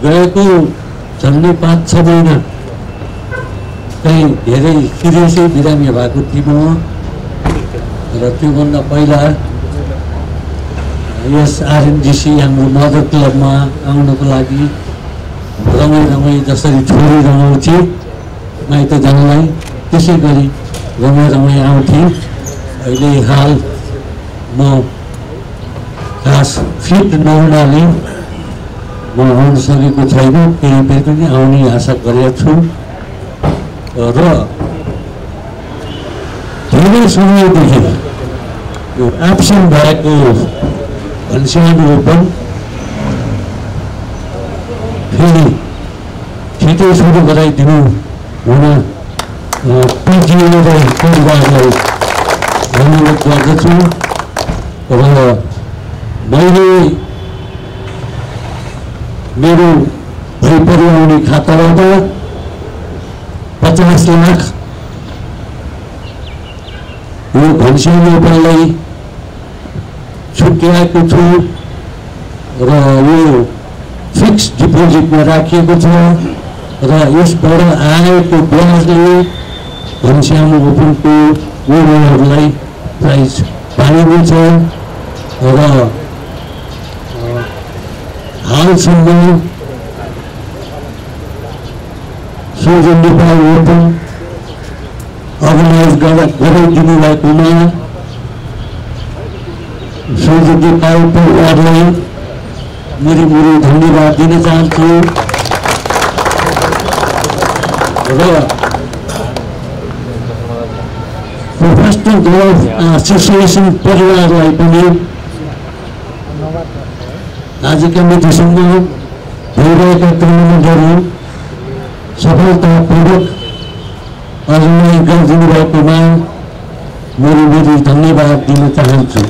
गएको झन्डै 5-6 महिना चाहिँ धेरै सिरियसली बिरामी भएको थिएँ म र त्योभन्दा पहिला यस आरएनजिसी हाम्रो मदर क्लबमा आउनको लागि रमाई जसरी छोरी रमाउँथे माइत जानलाई त्यसै गरी रमाई आउँथे। अहिले हाल म खास फिट नहुनाले म आउन सकेको छैन, फेरि पनि आउने आशा गरेको छु र धेरै समयदेखि यो एब्सेन्ट भएको घनश्याम ओपन फेरि छिटो सुरु गराइदिनु हुन पिजिए र परिवारलाई धन्यवाद गर्दछु र मैले मेरो भइपरि आउने खाताबाट 50 लाख यो घनश्याम ओपनलाई छुट्याएको छु र यो फिक्स डिपोजिटमा राखिएको छ र यसबाट आएको ब्याजले घनश्याम ओपनको विनरहरूलाई प्राइज पाइनेछ र हालसम्म सुजन नेपाल ओपन अर्गनाइज गराइदिनु भएकोमा सुजन नेपाल परिवारलाई मुरी धन्यवाद दिन चाहन्छु र प्रोफेसनल गोल्फ एसोसिएसन परिवारलाई पनि आजका मितिसम्म भइरहेका टुर्नामेन्टहरू सफलतापूर्वक अर्गनाइज गरिदिनु भएकोमा मुरी धन्यवाद दिन चाहन्छु।